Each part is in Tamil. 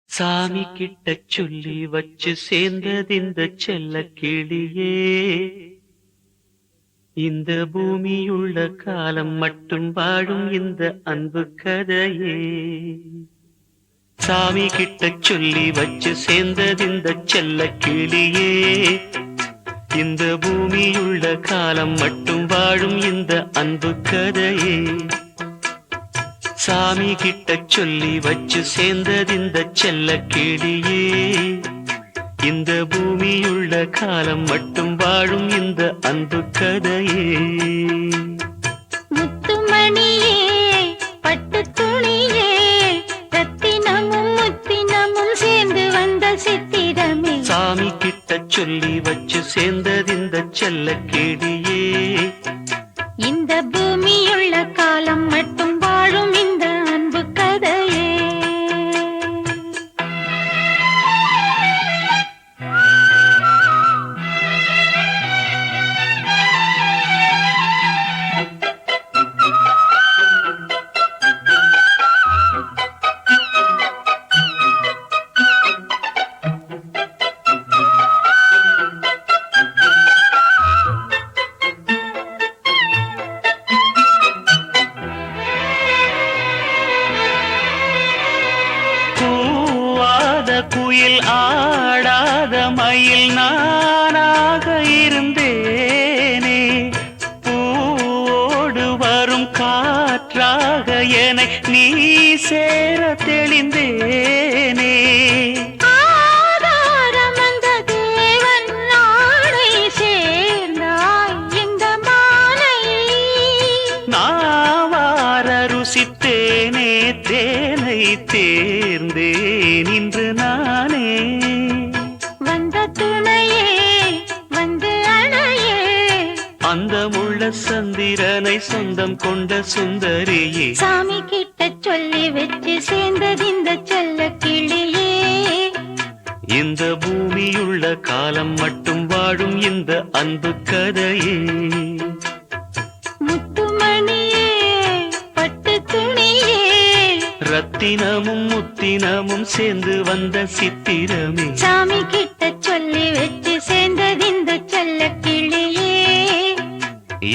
சாமி கிட்ட சொல்லி வச்சு சேர்ந்தது இந்த செல்ல கிளியே. இந்த பூமியுள்ள காலம் மட்டும் வாழும் இந்த அன்பு கதையே. சாமி கிட்ட சொல்லி வச்சு சேர்ந்தது இந்த செல்ல கிளியே. இந்த பூமியுள்ள காலம் மட்டும் வாழும் இந்த அன்பு கதையே. சாமி கிட்ட சொல்லி வச்சு சேர்ந்தது இந்த செல்ல கிளியே. இந்த பூமியுள்ள காலம் மட்டும் வாழும் இந்த அன்பு கதையே. முத்துமணியே, பட்டு துணியே, ரத்தினமும் முத்தினமும் சேர்ந்து வந்த சித்திரமே. சாமி கிட்ட சொல்லி வச்சு சேர்ந்தது இந்த செல்ல கிளியே. இந்த பூமியுள்ள காலம் மட்டும் வாழும் இந்த அன்பு கதையே. குயில் ஆடாத மயில் நானாக இருந்தேனே. பூவோடு வரும் காற்றாக என்னை நீ சேர தெளிந்தேனே. ருசித்தேனே தேனை தேர்ந்தேன் இன்று நானே. வந்த துணையே வந்து அணையே, அந்த முள்ள சந்திரனை சொந்தம் கொண்ட சுந்தரியே. சாமி கிட்ட சொல்லி வச்சு சேர்ந்தது இந்த செல்ல கிளியே. இந்த பூமியுள்ள காலம் மட்டும் வாழும் இந்த அன்பு கதையே. ரத்தினமும் முத்தினமும் சேர்ந்து வந்த சித்திரமே. சாமி கிட்ட சொல்லி வச்சு சேர்ந்தது இந்த செல்ல கிளியே.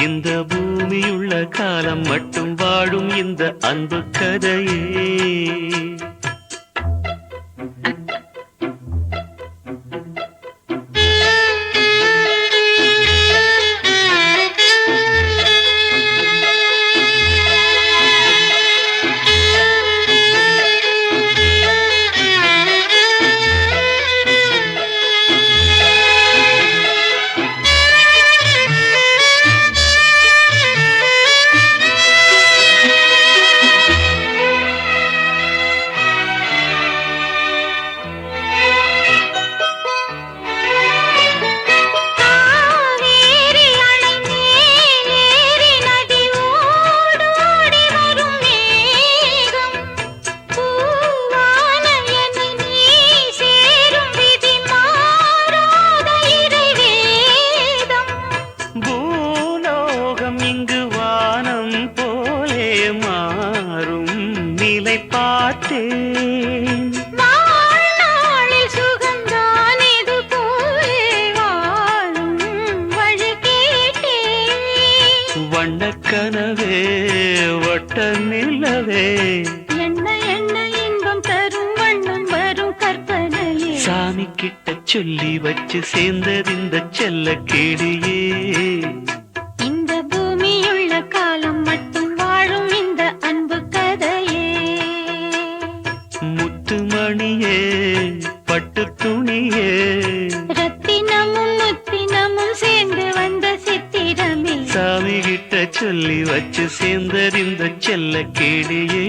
இந்த பூமியுள்ள காலம் மட்டும் வாழும் இந்த அன்பு கதையே. பார்த்தேன் வாழ்நாளில் சுகந்தான் இது போலே வாழும் வழி கேட்டேன். வண்ணக்கனவே வட்ட நிலவே, என்ன என்ன இன்பம் தரும் வண்ணம் வரும் கற்பனையே. சாமி கிட்ட சொல்லி வச்சு சேர்ந்தது இந்த செல்ல கிளியே. இந்த பூமியுள்ள காலம் மட்டும் வாழும் இந்த அன்பு கதையே. முத்துமணியே, பட்டு துணியே, ரத்தினமும் முத்தினமும் சேர்ந்து வந்த சித்திரமே. சாமி கிட்ட சொல்லி வச்சு சேர்ந்தது இந்த செல்ல கிளியே.